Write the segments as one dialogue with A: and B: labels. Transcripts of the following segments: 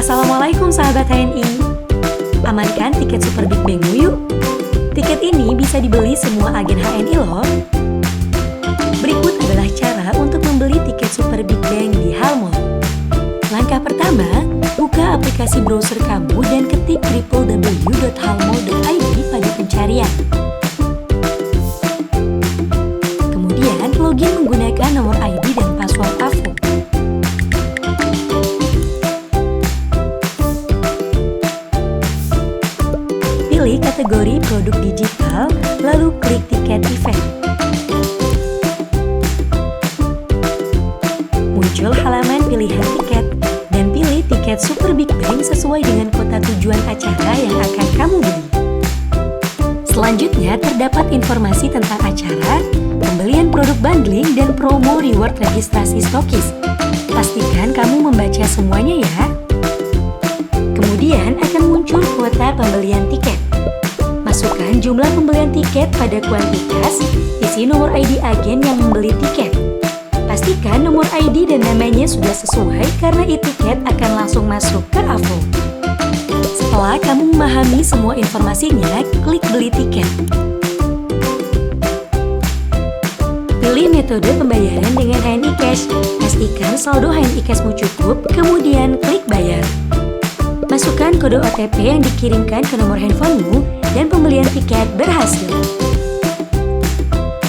A: Assalamualaikum sahabat HNI. Amankan tiket Super Big Bangmu yuk. Tiket ini bisa dibeli semua agen HNI loh. Berikut adalah cara untuk membeli tiket Super Big Bang di Halmall. Langkah pertama, buka aplikasi browser kamu dan ketik www.halmall.id pada pencarian. Kemudian login menggunakan nomor ID dan password AVO. Pilih kategori produk digital, lalu klik tiket event. Muncul halaman pilihan tiket, dan pilih tiket Super Big Bang sesuai dengan kota tujuan acara yang akan kamu beli. Selanjutnya terdapat informasi tentang acara, pembelian produk bundling, dan promo reward registrasi stokis. Pastikan kamu membaca semuanya ya. Kemudian akan muncul kuota pembelian tiket. Masukkan jumlah pembelian tiket pada kuantitas, isi nomor ID agen yang membeli tiket. Pastikan nomor ID dan namanya sudah sesuai karena e-tiket akan langsung masuk ke AVO. Setelah kamu memahami semua informasinya, klik beli tiket. Pilih metode pembayaran dengan HNI Cash. Pastikan saldo HNI Cashmu cukup, kemudian klik bayar. Masukkan kode OTP yang dikirimkan ke nomor handphonemu dan pembelian tiket berhasil.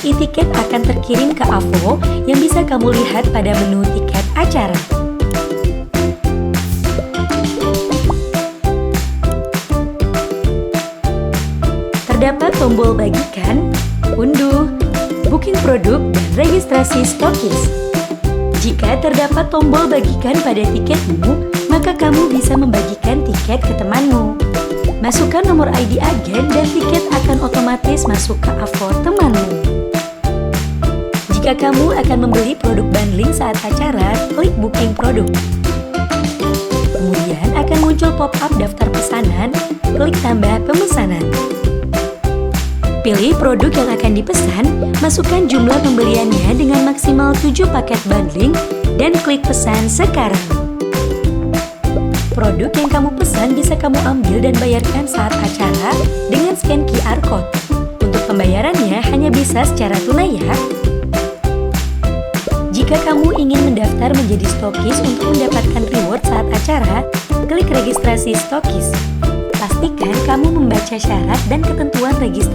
A: E-tiket akan terkirim ke AVO yang bisa kamu lihat pada menu tiket acara. Terdapat tombol bagikan, unduh, booking produk, dan registrasi stokis. Jika terdapat tombol bagikan pada tiketmu, maka kamu bisa membagikan tiket ke temanmu. Masukkan nomor ID agen dan tiket akan otomatis masuk ke AVO temanmu. Jika kamu akan membeli produk bundling saat acara, klik booking produk. Kemudian akan muncul pop-up daftar pesanan, klik tambah pemesanan. Pilih produk yang akan dipesan, masukkan jumlah pembeliannya dengan maksimal 7 paket bundling, dan klik pesan sekarang. Produk yang kamu pesan bisa kamu ambil dan bayarkan saat acara dengan scan QR Code. Untuk pembayarannya hanya bisa secara tunai ya. Jika kamu ingin mendaftar menjadi stokis untuk mendapatkan reward saat acara, klik registrasi stokis. Pastikan kamu membaca syarat dan ketentuan registrasi